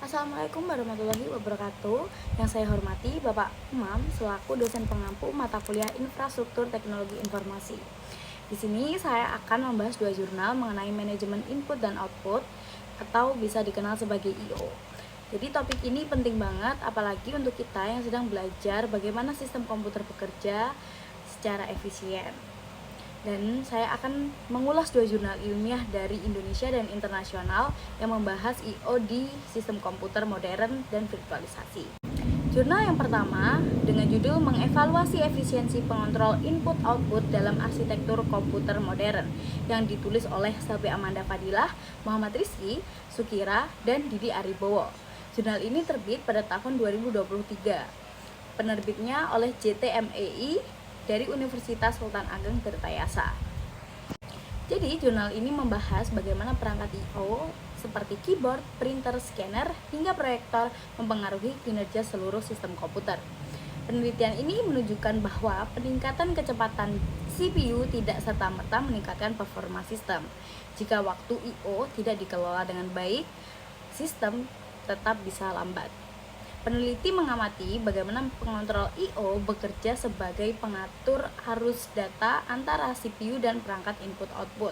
Assalamualaikum warahmatullahi wabarakatuh. Yang saya hormati Bapak Umam selaku dosen pengampu mata kuliah Infrastruktur Teknologi Informasi. Di sini saya akan membahas dua jurnal mengenai manajemen input dan output atau bisa dikenal sebagai I/O. Jadi topik ini penting banget apalagi untuk kita yang sedang belajar bagaimana sistem komputer bekerja secara efisien. Dan saya akan mengulas dua jurnal ilmiah dari Indonesia dan internasional yang membahas I/O di sistem komputer modern dan virtualisasi. Jurnal yang pertama dengan judul Mengevaluasi Efisiensi Pengontrol Input-Output dalam Arsitektur Komputer Modern yang ditulis oleh Selby Amanda Fadilah, Muhammad Rizky, Sukira, dan Didi Aribowo. Jurnal ini terbit pada tahun 2023. Penerbitnya oleh JTMEI dari Universitas Sultan Ageng Tirtayasa. Jadi jurnal ini membahas bagaimana perangkat I/O seperti keyboard, printer, scanner, hingga proyektor mempengaruhi kinerja seluruh sistem komputer. Penelitian ini menunjukkan bahwa peningkatan kecepatan CPU tidak serta-merta meningkatkan performa sistem. Jika waktu I/O tidak dikelola dengan baik, sistem tetap bisa lambat. Peneliti mengamati bagaimana pengontrol I/O bekerja sebagai pengatur arus data antara CPU dan perangkat input-output.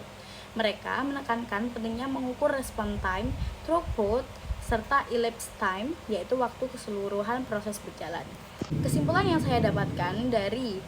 Mereka menekankan pentingnya mengukur response time, throughput, serta elapsed time, yaitu waktu keseluruhan proses berjalan. Kesimpulan yang saya dapatkan dari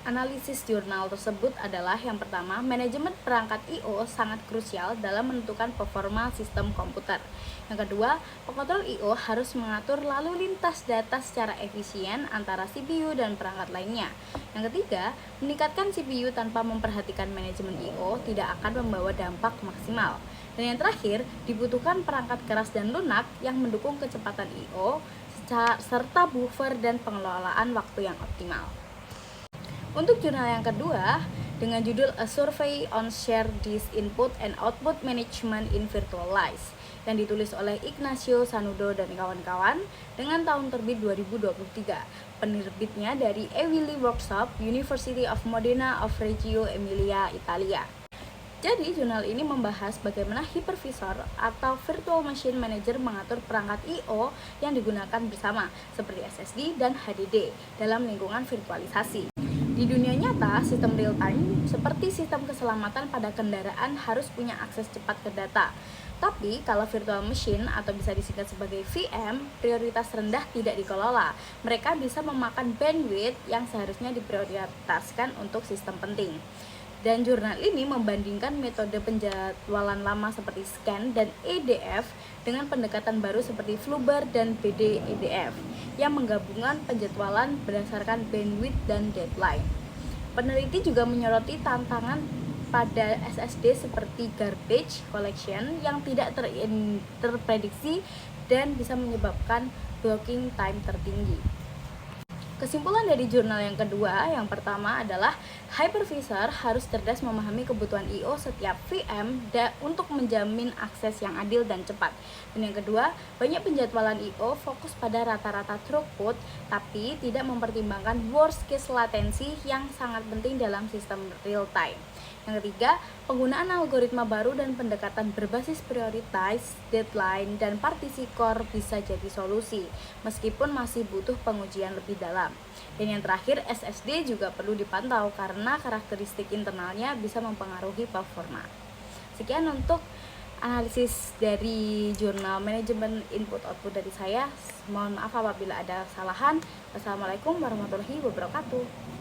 analisis jurnal tersebut adalah yang pertama, manajemen perangkat I/O sangat krusial dalam menentukan performa sistem komputer. Yang kedua, pengontrol I/O harus mengatur lalu lintas data secara efisien antara CPU dan perangkat lainnya. Yang ketiga, meningkatkan CPU tanpa memperhatikan manajemen I/O tidak akan membawa dampak maksimal. Dan yang terakhir, dibutuhkan perangkat keras dan lunak yang mendukung kecepatan I/O serta buffer dan pengelolaan waktu yang optimal. Untuk jurnal yang kedua, dengan judul A Survey on Shared Disk Input and Output Management in Virtualized, yang ditulis oleh Ignacio Sanudo dan kawan-kawan dengan tahun terbit 2023. Penerbitnya dari Ewili Workshop, University of Modena of Reggio Emilia, Italia. Jadi, jurnal ini membahas bagaimana hypervisor atau virtual machine manager mengatur perangkat I/O yang digunakan bersama, seperti SSD dan HDD, dalam lingkungan virtualisasi. Di dunia nyata, sistem real-time seperti sistem keselamatan pada kendaraan harus punya akses cepat ke data. Tapi, kalau virtual machine atau bisa disingkat sebagai VM, prioritas rendah tidak dikelola. Mereka bisa memakan bandwidth yang seharusnya diprioritaskan untuk sistem penting. Dan jurnal ini membandingkan metode penjadwalan lama seperti scan dan EDF dengan pendekatan baru seperti Fluber dan BDEDF yang menggabungkan penjadwalan berdasarkan bandwidth dan deadline. Peneliti juga menyoroti tantangan pada SSD seperti garbage collection yang tidak terprediksi dan bisa menyebabkan blocking time tertinggi. Kesimpulan dari jurnal yang kedua, yang pertama adalah hypervisor harus cerdas memahami kebutuhan I/O setiap VM untuk menjamin akses yang adil dan cepat. Dan yang kedua, banyak penjadwalan I/O fokus pada rata-rata throughput, tapi tidak mempertimbangkan worst case latency yang sangat penting dalam sistem real time. Yang ketiga, penggunaan algoritma baru dan pendekatan berbasis prioritas, deadline, dan partisi core bisa jadi solusi, meskipun masih butuh pengujian lebih dalam. Dan yang terakhir, SSD juga perlu dipantau karena karakteristik internalnya bisa mempengaruhi performa. Sekian untuk analisis dari jurnal manajemen input-output dari saya. Mohon maaf apabila ada kesalahan. Wassalamualaikum warahmatullahi wabarakatuh.